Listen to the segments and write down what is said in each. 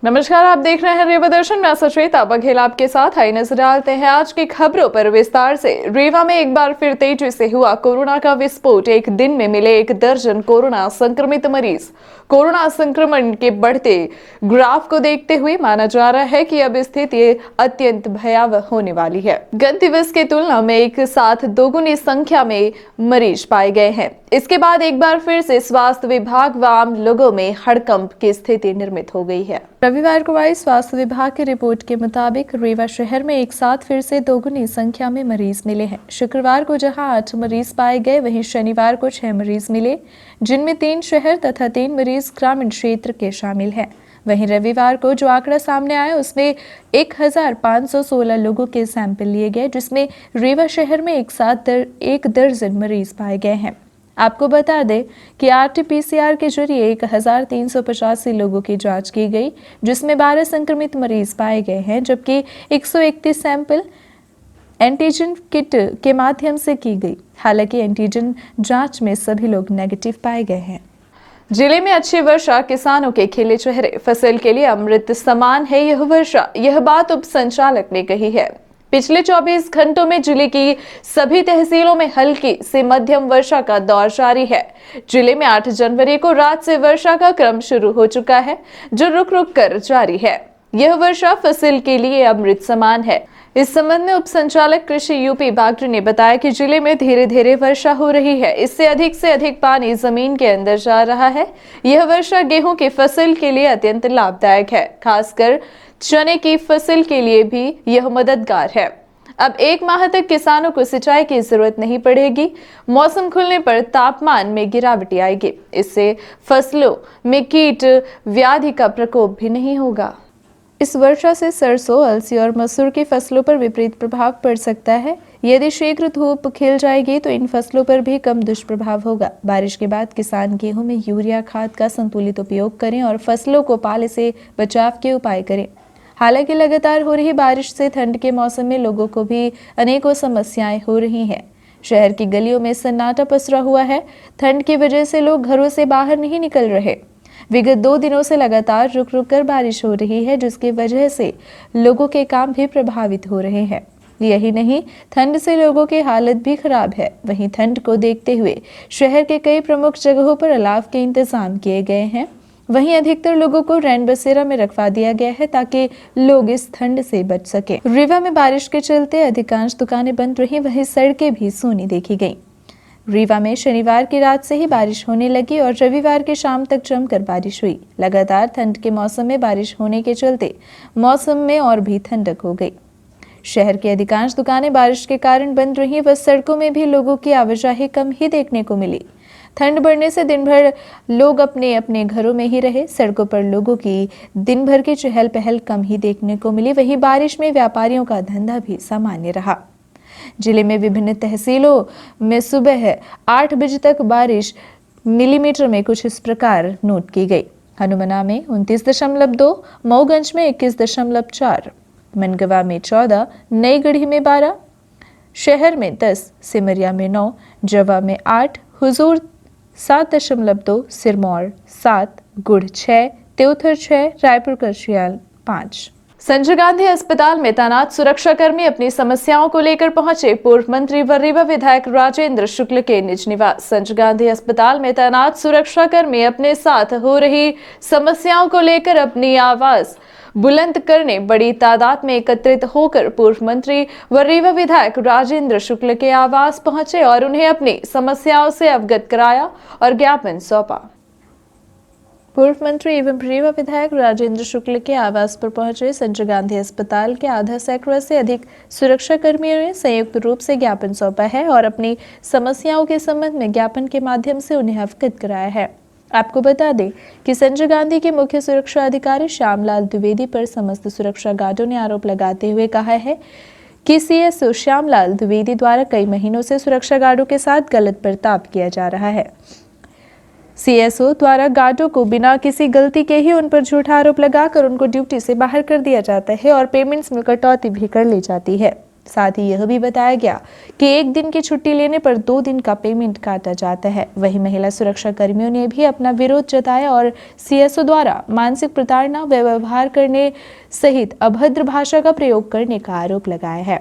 नमस्कार, आप देख रहे हैं रीवा दर्शन। मैं सचेता बघेल आपके साथ। आई नजर डालते हैं आज की खबरों पर विस्तार से। रीवा में एक बार फिर तेजी से हुआ कोरोना का विस्फोट। एक दिन में मिले 1 दर्जन कोरोना संक्रमित मरीज। कोरोना संक्रमण के बढ़ते ग्राफ को देखते हुए माना जा रहा है कि अब स्थिति अत्यंत भयावह होने वाली है। गत दिवस की तुलना में एक साथ दोगुनी संख्या में मरीज पाए गए हैं। इसके बाद एक बार फिर से स्वास्थ्य विभाग व आम लोगों में हड़कंप की स्थिति निर्मित हो गई है। रविवार को आई स्वास्थ्य विभाग की रिपोर्ट के मुताबिक रीवा शहर में एक साथ फिर से दोगुनी संख्या में मरीज मिले हैं। शुक्रवार को जहां 8 मरीज पाए गए, वहीं शनिवार को 6 मरीज मिले, जिनमें 3 शहर तथा 3 मरीज ग्रामीण क्षेत्र के शामिल हैं। वहीं रविवार को जो आंकड़ा सामने आया उसमें 1516 लोगों के सैंपल लिए गए, जिसमें रीवा शहर में एक साथ 1 दर्जन मरीज पाए गए हैं। आपको बता दें कि RT-PCR के जरिए 1385 लोगों की जांच की गई, जिसमें 12 संक्रमित मरीज पाए गए हैं, जबकि 131 सैंपल एंटीजन किट के माध्यम से की गई। हालांकि एंटीजन जांच में सभी लोग नेगेटिव पाए गए हैं। जिले में अच्छी वर्षा, किसानों के खिले चेहरे। फसल के लिए अमृत समान है यह वर्षा, यह बात उप संचालक ने कही है। पिछले 24 घंटों में जिले की सभी तहसीलों में हल्की से मध्यम वर्षा का दौर जारी है। जिले में 8 जनवरी को रात से वर्षा का क्रम शुरू हो चुका है, जो रुक रुक कर जारी है। यह वर्षा फसल के लिए अमृत समान है। इस संबंध में उप संचालक कृषि यूपी बागरी ने बताया कि जिले में धीरे धीरे वर्षा हो रही है। इससे से अधिक पानी जमीन के अंदर जा रहा है। यह वर्षा गेहूं की फसल के लिए अत्यंत लाभदायक है। खासकर चने की फसल के लिए भी यह मददगार है। अब 1 माह तक किसानों को सिंचाई की जरूरत नहीं पड़ेगी। मौसम खुलने पर तापमान में गिरावट आएगी। इससे फसलों में कीट व्याधि का प्रकोप भी नहीं होगा। इस वर्षा से सरसों, अलसी और मसूर की फसलों पर विपरीत प्रभाव पड़ सकता है। यदि शीघ्र धूप खिल जाएगी तो इन फसलों पर भी कम दुष्प्रभाव होगा। बारिश के बाद किसान गेहूं में यूरिया खाद का संतुलित उपयोग करें और फसलों को पाले से बचाव के उपाय करें। हालांकि लगातार हो रही बारिश से ठंड के मौसम में लोगों को भी अनेकों समस्याएं हो रही हैं। शहर की गलियों में सन्नाटा पसरा हुआ है। ठंड की वजह से लोग घरों से बाहर नहीं निकल रहे। विगत 2 दिनों से लगातार रुक रुक कर बारिश हो रही है, जिसकी वजह से लोगों के काम भी प्रभावित हो रहे हैं। यही नहीं, ठंड से लोगों की हालत भी खराब है। वहीं ठंड को देखते हुए शहर के कई प्रमुख जगहों पर अलाव के इंतजाम किए गए हैं। वहीं अधिकतर लोगों को रैन बसेरा में रखवा दिया गया है ताकि लोग इस ठंड से बच सके। रीवा में बारिश के चलते अधिकांश दुकानें बंद रही, वहीं सड़कें भी सूनी देखी गईं। रीवा में शनिवार की रात से ही बारिश होने लगी और रविवार की शाम तक जमकर बारिश हुई। लगातार ठंड के मौसम में बारिश होने के चलते मौसम में और भी ठंडक हो गई। शहर की अधिकांश दुकानें बारिश के कारण बंद रही व सड़कों में भी लोगों की आवाजाही कम ही देखने को मिली। ठंड बढ़ने से दिन भर लोग अपने अपने घरों में ही रहे। सड़कों पर लोगों की दिन भर की चहल पहल कम ही देखने को मिली। वहीं बारिश में व्यापारियों का धंधा भी सामान्य रहा। जिले में विभिन्न तहसीलों में सुबह 8 बजे तक बारिश मिलीमीटर में कुछ इस प्रकार नोट की गई। हनुमना में 29.2, मऊगंज में 21.4, मनगवा में 14, नई गढ़ी में 12, शहर में 10, सिमरिया में 9, जवा में 8, हुजूर 7.2, सिरमौर 7, गुड़ 6, त्योथर 6, रायपुर करशियाल 5। संजय गांधी अस्पताल में तैनात सुरक्षाकर्मी अपनी समस्याओं को लेकर पहुंचे पूर्व मंत्री व रीवा विधायक राजेंद्र शुक्ल के निज निवास। संजय गांधी अस्पताल में तैनात सुरक्षाकर्मी अपने साथ हो रही समस्याओं को लेकर अपनी आवाज बुलंद करने बड़ी तादाद में एकत्रित होकर पूर्व मंत्री व रीवा विधायक राजेंद्र शुक्ल के आवास पहुंचे और उन्हें अपनी समस्याओं से अवगत कराया और ज्ञापन सौंपा। पूर्व मंत्री एवं रीवा विधायक राजेंद्र शुक्ल के आवास पर पहुंचे संजय गांधी अस्पताल के आधा सैकड़ा से अधिक सुरक्षा कर्मियों ने संयुक्त रूप से ज्ञापन सौंपा है और अपनी समस्याओं के संबंध में ज्ञापन के माध्यम से उन्हें अवगत कराया है। आपको बता दें कि संजय गांधी के मुख्य सुरक्षा अधिकारी श्यामलाल द्विवेदी पर समस्त सुरक्षा गार्डों ने आरोप लगाते हुए कहा है कि CSO श्यामलाल द्विवेदी द्वारा कई महीनों से सुरक्षा गार्डों के साथ गलत बर्ताव किया जा रहा है। CSO द्वारा गार्डों को बिना किसी गलती के ही उन पर झूठा आरोप लगाकर उनको ड्यूटी से बाहर कर दिया जाता है और पेमेंट्स में कटौती भी कर ली जाती है। साथ ही यह भी बताया गया कि एक दिन की छुट्टी लेने पर 2 दिन का पेमेंट काटा जाता है। वहीं महिला सुरक्षा कर्मियों ने भी अपना विरोध जताया और सीएसओ द्वारा मानसिक प्रताड़ना व व्यवहार करने सहित अभद्र भाषा का प्रयोग करने का आरोप लगाया है।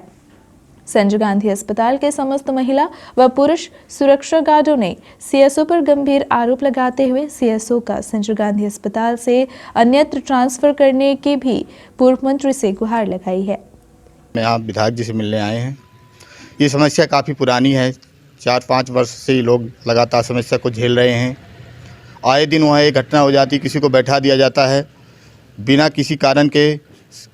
संजय गांधी अस्पताल के समस्त महिला व पुरुष सुरक्षा गार्डों ने सीएसओ पर गंभीर आरोप लगाते हुए सीएसओ का संजय गांधी अस्पताल से अन्यत्र ट्रांसफर करने की भी पूर्व मंत्री से गुहार लगाई है। यहाँ विधायक जी से मिलने आए हैं। ये समस्या काफ़ी पुरानी है, 4-5 वर्ष से ये लोग लगातार समस्या को झेल रहे हैं। आए दिन वहाँ एक घटना हो जाती, किसी को बैठा दिया जाता है बिना किसी कारण के,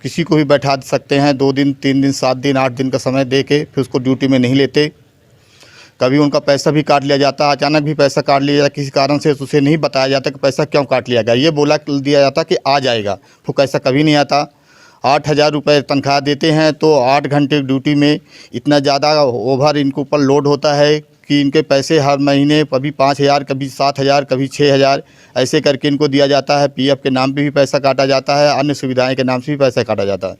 किसी को भी बैठा सकते हैं 2 दिन 3 दिन 7 दिन 8 दिन का समय दे के, फिर उसको ड्यूटी में नहीं लेते। कभी उनका पैसा भी काट लिया जाता, अचानक भी पैसा काट लिया जाता, किसी कारण से उसे नहीं बताया जाता कि पैसा क्यों काट लिया गया। ये बोला दिया जाता कि आ जाएगा, वो पैसा कभी नहीं आता। 8,000 रुपये तनख्वाह देते हैं तो 8 घंटे ड्यूटी में इतना ज़्यादा ओवर इनके ऊपर लोड होता है कि इनके पैसे हर महीने कभी 5,000 कभी 7,000 कभी 6,000 ऐसे करके इनको दिया जाता है। पीएफ के नाम पे भी पैसा काटा जाता है, अन्य सुविधाएं के नाम से भी पैसा काटा जाता है।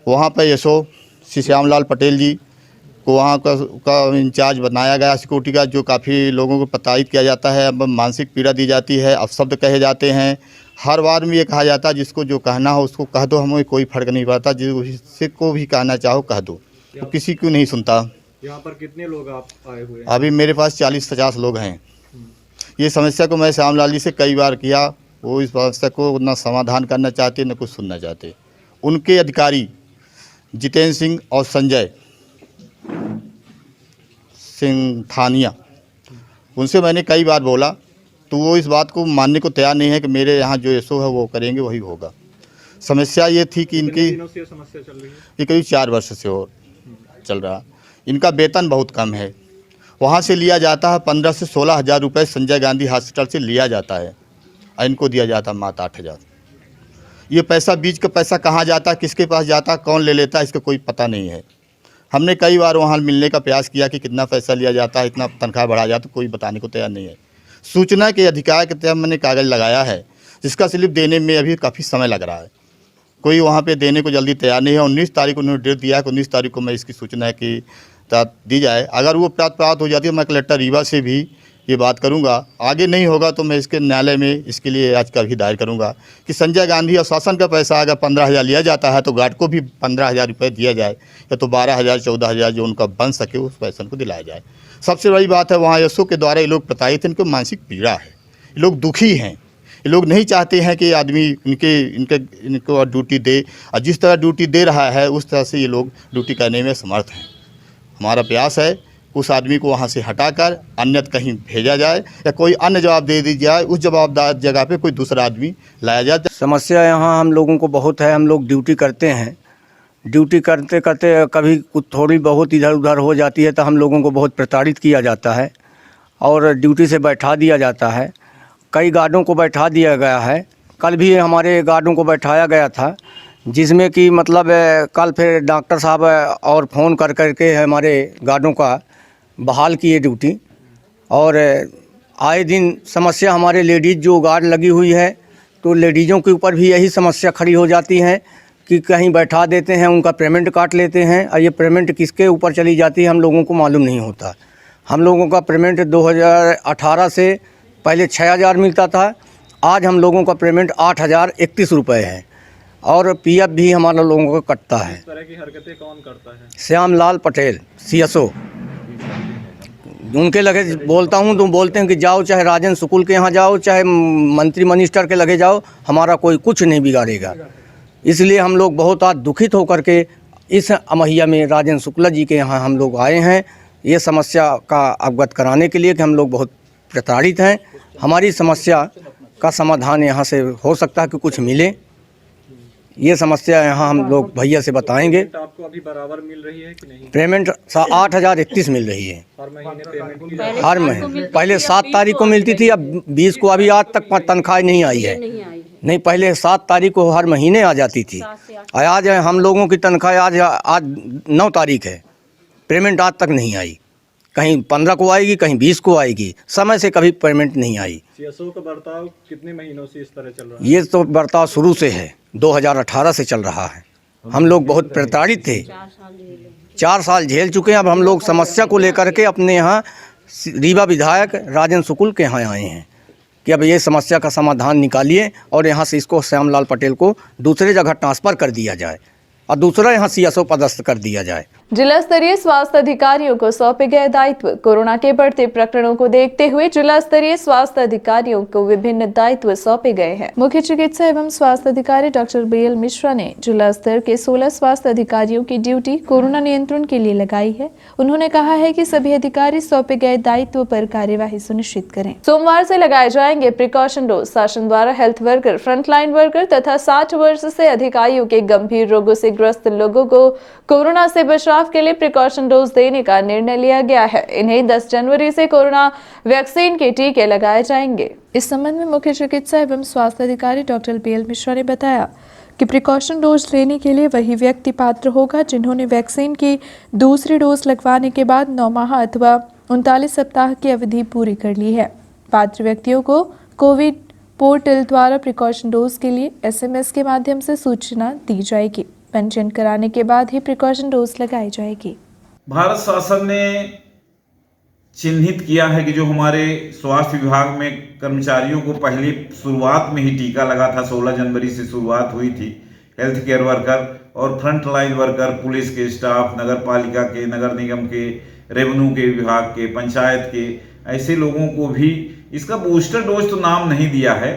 वहाँ पर एसओ श्री श्यामलाल पटेल जी को वहाँ का इंचार्ज बनाया गया सिक्योरिटी का, जो काफ़ी लोगों को प्रताड़ित किया जाता है, मानसिक पीड़ा दी जाती है, अपशब्द कहे जाते हैं। हर बार में ये कहा जाता है जिसको जो कहना हो उसको कह दो, हमें कोई फ़र्क नहीं पड़ता, जिससे को भी कहना चाहो कह दो, तो किसी को नहीं सुनता। यहाँ पर कितने लोग आप आए हुए हैं? अभी मेरे पास 40-50 लोग हैं। ये समस्या को मैं श्यामलाल जी से कई बार किया, वो इस समस्या को ना समाधान करना चाहते न कुछ सुनना चाहते। उनके अधिकारी जितेंद्र सिंह और संजय सिंह थानिया, उनसे मैंने कई बार बोला तो वो इस बात को मानने को तैयार नहीं है कि मेरे यहाँ जो एसओ है वो करेंगे वही होगा। समस्या ये थी कि इनकी समस्या चल रही है? ये करीब 4 वर्ष से हो चल रहा। इनका वेतन बहुत कम है, वहाँ से लिया जाता है 15 से 16 हज़ार रुपये संजय गांधी हॉस्पिटल से लिया जाता है और इनको दिया जाता है मात्र 8,000। ये पैसा बीच का पैसा कहाँ जाता, किसके पास जाता, कौन ले लेता, इसका कोई पता नहीं है। हमने कई बार वहाँ मिलने का प्रयास किया कि कितना पैसा लिया जाता है, इतना तनख्वाह बढ़ा जाता, कोई बताने को तैयार नहीं है। सूचना के अधिकार के तहत मैंने कागज़ लगाया है, जिसका स्लिप देने में अभी काफ़ी समय लग रहा है, कोई वहाँ पे देने को जल्दी तैयार नहीं है। 19 तारीख को उन्होंने डेट दिया है कि 19 तारीख को मैं इसकी सूचना की दी जाए। अगर वो प्राप्त हो जाती है, मैं कलेक्टर रीवा से भी ये बात करूंगा। आगे नहीं होगा तो मैं इसके न्यायालय में इसके लिए याचिका भी दायर करूंगा कि संजय गांधी और शासन का पैसा अगर 15,000 लिया जाता है तो गार्ड को भी 15,000 रुपये दिया जाए, या तो 12,000 14,000 जो उनका बन सके उस पैसा को दिलाया जाए। सबसे बड़ी बात है, वहाँ एसओ के द्वारा ये लोग प्रताड़ित हैं, इनको मानसिक पीड़ा है, ये लोग दुखी हैं, ये लोग नहीं चाहते हैं कि आदमी इनको ड्यूटी दे, और जिस तरह ड्यूटी दे रहा है उस तरह से ये लोग ड्यूटी करने में समर्थ हैं। हमारा प्रयास है उस आदमी को वहाँ से हटाकर अन्यत्र कहीं भेजा जाए या कोई अन्य जवाब दे दी जाए, उस जवाबदार जगह पे कोई दूसरा आदमी लाया जाए। समस्या यहाँ हम लोगों को बहुत है। हम लोग ड्यूटी करते हैं, ड्यूटी करते करते कभी कुछ थोड़ी बहुत इधर उधर हो जाती है तो हम लोगों को बहुत प्रताड़ित किया जाता है और ड्यूटी से बैठा दिया जाता है। कई गार्डों को बैठा दिया गया है। कल भी हमारे गार्डों को बैठाया गया था, जिसमें कि मतलब कल फिर डॉक्टर साहब और फ़ोन कर करके हमारे गार्डों का बहाल किए ड्यूटी। और आए दिन समस्या हमारे लेडीज़ जो गार्ड लगी हुई है तो लेडीज़ों के ऊपर भी यही समस्या खड़ी हो जाती है कि कहीं बैठा देते हैं, उनका पेमेंट काट लेते हैं और ये पेमेंट किसके ऊपर चली जाती है हम लोगों को मालूम नहीं होता। हम लोगों का पेमेंट 2018 से पहले 6,000 मिलता था, आज हम लोगों का पेमेंट 8,031 रुपये है और पीएफ भी हमारा लोगों का कटता है। इस तरह की हरकतें कौन करता है? श्यामलाल पटेल सीएसओ। उनके लगे बोलता हूँ तो बोलते हैं कि जाओ, चाहे राजन शुक्ल के यहाँ जाओ, चाहे मंत्री मिनिस्टर के लगे जाओ, हमारा कोई कुछ नहीं बिगाड़ेगा। इसलिए हम लोग बहुत आज दुखित होकर के इस अमहिया में राजन शुक्ला जी के यहाँ हम लोग आए हैं, ये समस्या का अवगत कराने के लिए कि हम लोग बहुत प्रताड़ित हैं। हमारी समस्या का समाधान यहाँ से हो सकता है कि कुछ मिले, ये समस्या यहाँ हम लोग भैया से बताएंगे। आपको अभी बराबर मिल रही है कि नहीं? पेमेंट 8,031 मिल रही है हर महीने पेमेंट की? हर महीने। पहले 7 तारीख को मिलती थी, अब 20 को, अभी आज तक तनख्वाह नहीं आई है। नहीं, पहले 7 तारीख को हर महीने आ जाती थी। आज हम लोगों की तनख्वाह आज 9 तारीख है, पेमेंट आज तक नहीं आई। कहीं 15 को आएगी, कहीं 20 को आएगी, समय से कभी पेमेंट नहीं आई। सीएसओ का बर्ताव कितने महीनों से इस तरह चल रहा है? ये तो बर्ताव शुरू से है, 2018 से चल रहा है। हम लोग बहुत प्रताड़ित थे। 4 साल झेल चुके हैं। अब हम लोग समस्या को लेकर के अपने यहाँ रीवा विधायक राजेंद्र शुक्ल के यहाँ आए हैं कि अब ये समस्या का समाधान निकालिए और यहाँ से इसको श्यामलाल पटेल को दूसरे जगह ट्रांसफ़र कर दिया जाए और दूसरा यहाँ CSO पदस्थ कर दिया जाए। जिला स्तरीय स्वास्थ्य अधिकारियों को सौंपे गए दायित्व। कोरोना के बढ़ते प्रकरणों को देखते हुए जिला स्तरीय स्वास्थ्य अधिकारियों को विभिन्न दायित्व सौंपे गए हैं। मुख्य चिकित्सा एवं स्वास्थ्य अधिकारी डॉक्टर BL मिश्रा ने जिला स्तर के 16 स्वास्थ्य अधिकारियों की ड्यूटी कोरोना नियंत्रण के लिए लगाई है। उन्होंने कहा है कि सभी अधिकारी सौंपे गए दायित्व पर कार्यवाही सुनिश्चित करें। सोमवार से लगाए जाएंगे प्रिकॉशन डोज। शासन द्वारा हेल्थ वर्कर, फ्रंटलाइन वर्कर तथा 60 वर्ष से अधिक आयु के गंभीर रोगों से ग्रस्त लोगों को कोरोना से बचाव के लिए प्रिकॉशन डोज देने का निर्णय लिया गया है। इन्हें 10 जनवरी से कोरोना वैक्सीन के टीके लगाए जाएंगे। इस संबंध में मुख्य चिकित्सा एवं स्वास्थ्य अधिकारी डॉक्टर BL मिश्रा ने बताया कि प्रिकॉशन डोज लेने के लिए वही व्यक्ति पात्र होगा जिन्होंने वैक्सीन की दूसरी डोज लगवाने के बाद 9 माह अथवा 39 सप्ताह की अवधि पूरी कर ली है। पात्र व्यक्तियों को कोविड पोर्टल द्वारा प्रिकॉशन डोज के लिए SMS के माध्यम से सूचना दी जाएगी। पंजीयन कराने के बाद ही प्रिकॉशन डोज लगाई जाएगी। भारत शासन ने चिन्हित किया है कि जो हमारे स्वास्थ्य विभाग में कर्मचारियों को पहले शुरुआत में ही टीका लगा था, 16 जनवरी से शुरुआत हुई थी। हेल्थ केयर वर्कर और फ्रंट लाइन वर्कर, पुलिस के स्टाफ, नगर पालिका के, नगर निगम के, रेवेन्यू के विभाग के, पंचायत के, ऐसे लोगों को भी इसका बूस्टर डोज तो नाम नहीं दिया है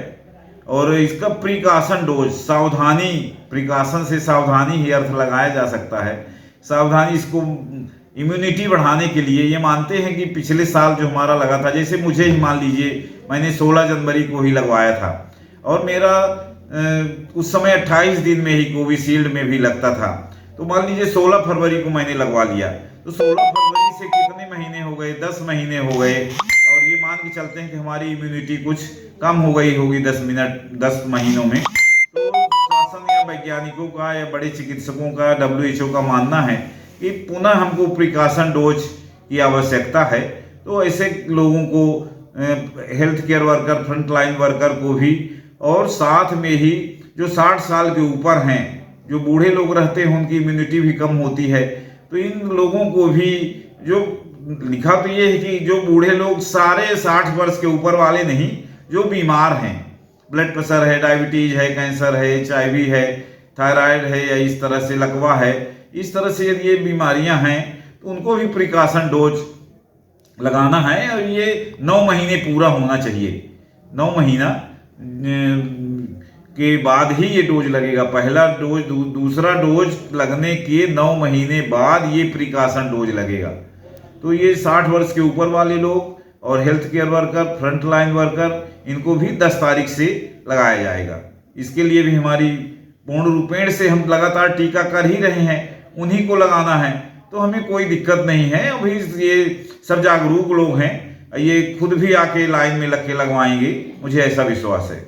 और इसका प्रिकॉशन डोज, सावधानी, प्रिकॉशन से सावधानी ही अर्थ लगाया जा सकता है। सावधानी, इसको इम्यूनिटी बढ़ाने के लिए ये मानते हैं कि पिछले साल जो हमारा लगा था, जैसे मुझे ही मान लीजिए मैंने 16 जनवरी को ही लगवाया था और मेरा उस समय 28 दिन में ही कोविशील्ड में भी लगता था, तो मान लीजिए 16 फरवरी को मैंने लगवा लिया, तो 16 फरवरी से कितने महीने हो गए? 10 महीने हो गए और ये मान के चलते हैं कि हमारी इम्यूनिटी कुछ कम हो गई होगी 10 महीनों में। तो शासन या वैज्ञानिकों का या बड़े चिकित्सकों का, WHO का मानना है कि पुनः हमको प्रिकॉशन डोज की आवश्यकता है। तो ऐसे लोगों को, health care worker, front line worker को भी, और साथ में ही जो 60 साल के ऊपर हैं, जो बूढ़े लोग रहते हैं, उनकी इम्यूनिटी भी कम होती है, तो इन लोगों को भी, जो लिखा तो ये है कि जो बूढ़े लोग, सारे 60 वर्ष के ऊपर वाले नहीं, जो बीमार हैं, ब्लड प्रेशर है, डायबिटीज है, कैंसर है, HIV है, थायराइड है, या इस तरह से लकवा है, इस तरह से यदि ये बीमारियां हैं तो उनको भी प्रिकॉशन डोज लगाना है और ये 9 महीने पूरा होना चाहिए। 9 महीना के बाद ही ये डोज लगेगा। पहला डोज, दूसरा डोज लगने के 9 महीने बाद ये प्रिकॉशन डोज लगेगा। तो ये 60 वर्ष के ऊपर वाले लोग और health care worker, front line worker, इनको भी 10 तारीख से लगाया जाएगा। इसके लिए भी हमारी पूर्ण रूपेण से हम लगातार टीका कर ही रहे हैं, उन्हीं को लगाना है, तो हमें कोई दिक्कत नहीं है। अभी ये सब जागरूक लोग हैं, ये खुद भी आके लाइन में लग के लगवाएंगे, मुझे ऐसा विश्वास है।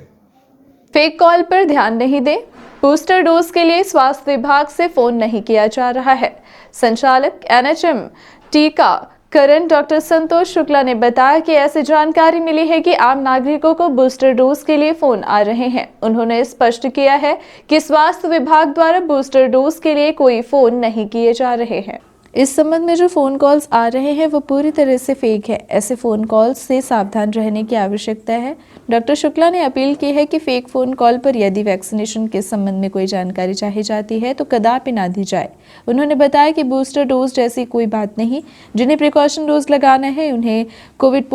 फेक कॉल पर ध्यान नहीं दें। बूस्टर डोज के लिए स्वास्थ्य विभाग से फोन नहीं किया जा रहा है। संचालक NHM टीकाकरण डॉक्टर संतोष शुक्ला ने बताया कि ऐसी जानकारी मिली है कि आम नागरिकों को बूस्टर डोज के लिए फोन आ रहे हैं। उन्होंने स्पष्ट किया है कि स्वास्थ्य विभाग द्वारा बूस्टर डोज के लिए कोई फोन नहीं किए जा रहे हैं। इस संबंध में जो फोन कॉल्स आ रहे हैं वो पूरी तरह से फेक है। ऐसे फोन कॉल्स से सावधान रहने की आवश्यकता है। डॉक्टर शुक्ला ने अपील की है कि फेक फोन कॉल पर यदि वैक्सीनेशन के संबंध में कोई जानकारी चाही जाती है तो कदापि ना दी जाए। उन्होंने बताया कि बूस्टर डोज जैसी कोई बात नहीं, जिन्हें प्रिकॉशन डोज लगाना है उन्हें कोविड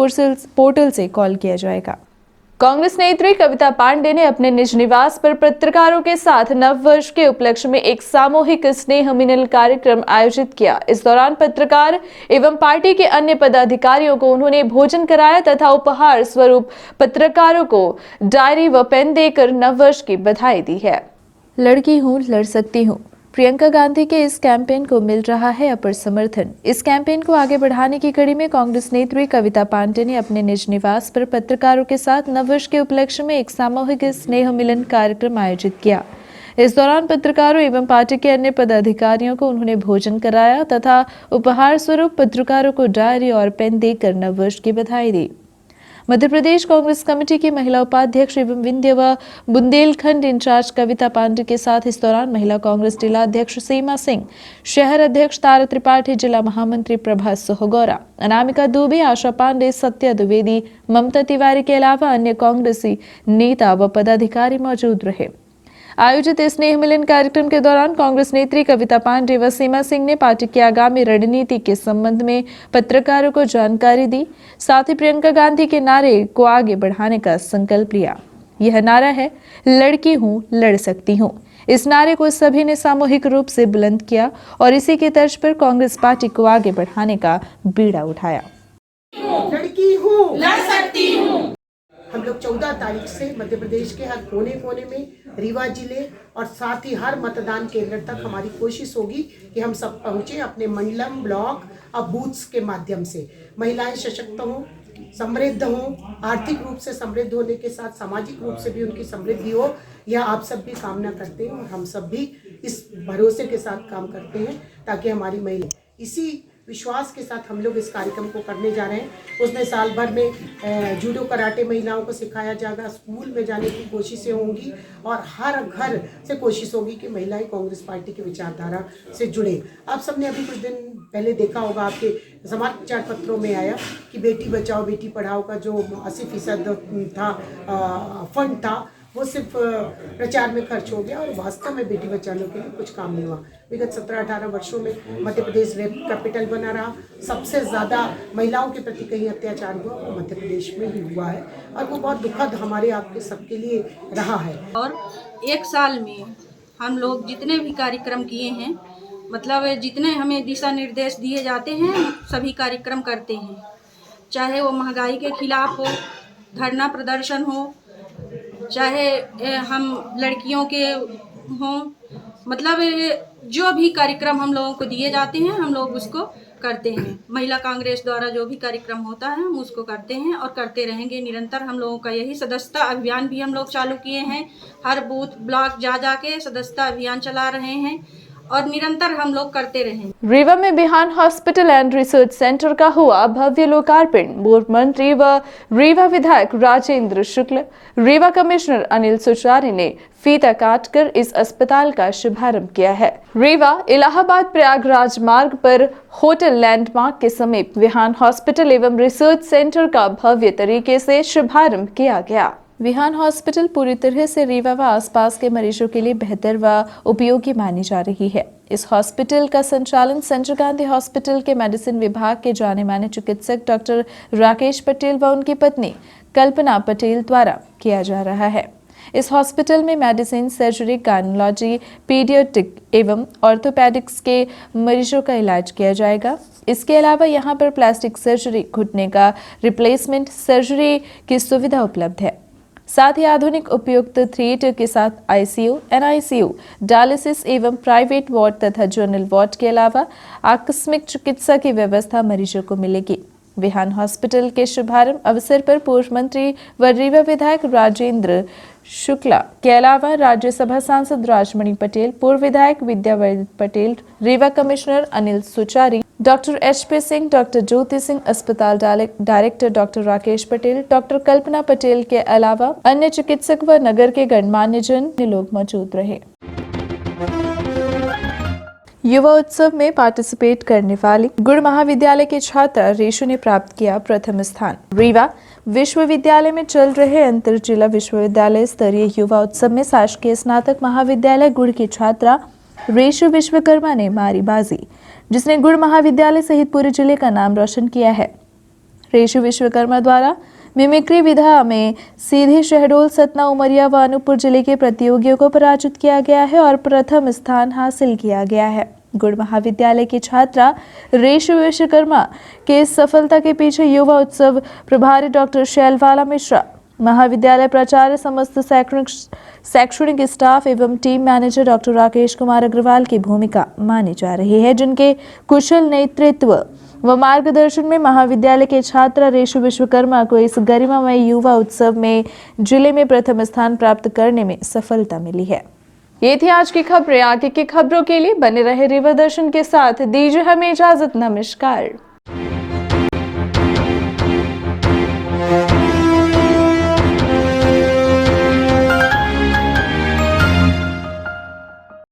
पोर्टल से कॉल किया जाएगा। कांग्रेस नेत्री कविता पांडे ने अपने निज निवास पर पत्रकारों के साथ नववर्ष के उपलक्ष्य में एक सामूहिक स्नेह मिलन कार्यक्रम आयोजित किया। इस दौरान पत्रकार एवं पार्टी के अन्य पदाधिकारियों को उन्होंने भोजन कराया तथा उपहार स्वरूप पत्रकारों को डायरी व पेन देकर नववर्ष की बधाई दी है। लड़की हूँ, लड़ सकती हूँ। प्रियंका गांधी के इस कैंपेन को मिल रहा है अपर समर्थन। इस कैंपेन को आगे बढ़ाने की कड़ी में कांग्रेस नेत्री कविता पांडे ने अपने निज निवास पर पत्रकारों के साथ नववर्ष के उपलक्ष्य में एक सामूहिक स्नेह मिलन कार्यक्रम आयोजित किया। इस दौरान पत्रकारों एवं पार्टी के अन्य पदाधिकारियों को उन्होंने भोजन कराया तथा उपहार स्वरूप पत्रकारों को डायरी और पेन देकर नववर्ष की बधाई दी। मध्य प्रदेश कांग्रेस कमेटी की महिला उपाध्यक्ष एवं विंध्य व बुंदेलखंड इंचार्ज कविता पांडे के साथ इस दौरान महिला कांग्रेस जिला अध्यक्ष सीमा सिंह, शहर अध्यक्ष तारा त्रिपाठी, जिला महामंत्री प्रभा सोहगौरा, अनामिका दुबे, आशा पांडे, सत्या द्विवेदी, ममता तिवारी के अलावा अन्य कांग्रेसी नेता व पदाधिकारी मौजूद रहे। आयोजित इस स्नेह मिलन कार्यक्रम के दौरान कांग्रेस नेत्री कविता पांडे व सीमा सिंह ने पार्टी की आगामी रणनीति के संबंध में पत्रकारों को जानकारी दी। साथ ही प्रियंका गांधी के नारे को आगे बढ़ाने का संकल्प लिया। यह नारा है, लड़की हूं, लड़ सकती हूं। इस नारे को सभी ने सामूहिक रूप से बुलंद किया और इसी के तर्ज पर कांग्रेस पार्टी को आगे बढ़ाने का बीड़ा उठाया। लड़की हूँ, लड़ सकती हूँ। हम लोग 14 तारीख से मध्य प्रदेश के हर कोने कोने में, रीवा जिले और साथ ही हर मतदान केंद्र तक हमारी कोशिश होगी कि हम सब पहुँचे अपने मंडलम, ब्लॉक और बूथ्स के माध्यम से। महिलाएं सशक्त हों, समृद्ध हों, आर्थिक रूप से समृद्ध होने के साथ सामाजिक रूप से भी उनकी समृद्धि हो, यह आप सब भी कामना करते हैं और हम सब भी इस भरोसे के साथ काम करते हैं ताकि हमारी महिला, इसी विश्वास के साथ हम लोग इस कार्यक्रम को करने जा रहे हैं। उसमें साल भर में जूडो कराटे महिलाओं को सिखाया जाएगा, स्कूल में जाने की कोशिशें होंगी और हर घर से कोशिश होगी कि महिलाएं कांग्रेस पार्टी की विचारधारा से जुड़े। आप सबने अभी कुछ दिन पहले देखा होगा, आपके समाचार पत्रों में आया कि बेटी बचाओ बेटी पढ़ाओ का जो 80% था फंड था, वो सिर्फ प्रचार में खर्च हो गया और वास्तव में बेटी बचाने के लिए कुछ काम नहीं हुआ। विगत 17-18 वर्षों में मध्य प्रदेश रेप कैपिटल बना रहा। सबसे ज़्यादा महिलाओं के प्रति कहीं अत्याचार हुआ वो मध्य प्रदेश में ही हुआ है और वो बहुत दुखद हमारे आपके सबके लिए रहा है। और एक साल में हम लोग जितने भी कार्यक्रम किए हैं, मतलब जितने हमें दिशा निर्देश दिए जाते हैं, सभी कार्यक्रम करते हैं। चाहे वो महंगाई के खिलाफ हो, धरना प्रदर्शन हो, चाहे हम लड़कियों के हों, मतलब जो भी कार्यक्रम हम लोगों को दिए जाते हैं हम लोग उसको करते हैं। महिला कांग्रेस द्वारा जो भी कार्यक्रम होता है हम उसको करते हैं और करते रहेंगे निरंतर। हम लोगों का यही सदस्यता अभियान भी हम लोग चालू किए हैं। हर बूथ ब्लॉक जा के सदस्यता अभियान चला रहे हैं और निरंतर हम लोग करते रहेंगे। रीवा में बिहान हॉस्पिटल एंड रिसर्च सेंटर का हुआ भव्य लोकार्पण। पूर्व मंत्री व रीवा विधायक राजेंद्र शुक्ल, रीवा कमिश्नर अनिल सुचारी ने फीता काटकर इस अस्पताल का शुभारंभ किया है। रीवा इलाहाबाद प्रयागराज मार्ग पर होटल लैंडमार्क के समीप विहान हॉस्पिटल एवं रिसर्च सेंटर का भव्य तरीके से शुभारंभ किया गया। विहान हॉस्पिटल पूरी तरह से रीवा व आसपास के मरीजों के लिए बेहतर व उपयोगी मानी जा रही है। इस हॉस्पिटल का संचालन संजय गांधी हॉस्पिटल के मेडिसिन विभाग के जाने माने चिकित्सक डॉक्टर राकेश पटेल व उनकी पत्नी कल्पना पटेल द्वारा किया जा रहा है। इस हॉस्पिटल में मेडिसिन, सर्जरी, गायनोलॉजी, पीडियाट्रिक एवं ऑर्थोपेडिक्स के मरीजों का इलाज किया जाएगा। इसके अलावा यहां पर प्लास्टिक सर्जरी, घुटने का रिप्लेसमेंट सर्जरी की सुविधा उपलब्ध है। साथ ही आधुनिक उपयुक्त थिएटर के साथ आईसीयू, एनआईसीयू, डायलिसिस एवं प्राइवेट वार्ड तथा जनरल वार्ड के अलावा आकस्मिक चिकित्सा की व्यवस्था मरीजों को मिलेगी। विहान हॉस्पिटल के शुभारंभ अवसर पर पूर्व मंत्री व रीवा विधायक राजेंद्र शुक्ला के अलावा राज्यसभा सांसद राजमणि पटेल, पूर्व विधायक Vidyavardhan Patel, Rewa commissioner Anil Suchari, doctor HP Singh, doctor Jyoti Singh, अस्पताल director doctor Rakesh Patel, doctor Kalpana Patel के अलावा अन्य चिकित्सक व नगर के गणमान्य जन लोग मौजूद रहे। युवा उत्सव में पार्टिसिपेट करने वाली गुड़ महाविद्यालय की छात्रा रेशु ने प्राप्त किया प्रथम स्थान। रीवा विश्वविद्यालय में चल रहे अंतर जिला विश्वविद्यालय स्तरीय युवा उत्सव में शासकीय स्नातक महाविद्यालय गुड़ की छात्रा रेशु विश्वकर्मा ने मारी बाजी, जिसने गुड़ महाविद्यालय सहित पूरे जिले का नाम रोशन किया है। रेशु विश्वकर्मा द्वारा मिमिक्री विधा में सीधे शहडोल, सतना, उमरिया व अनूपपुर जिले के प्रतियोगियों को पराजित किया गया है और प्रथम स्थान हासिल किया गया है। गुड़ महाविद्यालय की छात्रा रेशु विश्वकर्मा के सफलता के पीछे युवा उत्सव प्रभारी डॉक्टर शैलवाला मिश्रा, महाविद्यालय प्राचार्य, समस्त शैक्षणिक स्टाफ एवं team manager doctor Rakesh Kumar Agarwal की भूमिका मानी जा रही है, जिनके कुशल नेतृत्व व मार्गदर्शन में महाविद्यालय के छात्रा रेशु विश्वकर्मा को इस गरिमामय युवा उत्सव में जिले में प्रथम स्थान प्राप्त करने में सफलता मिली है। ये थी आज की खबरें। आगे की खबरों के लिए बने रहे रीवा दर्शन के साथ। दीजिए हमें इजाजत। नमस्कार।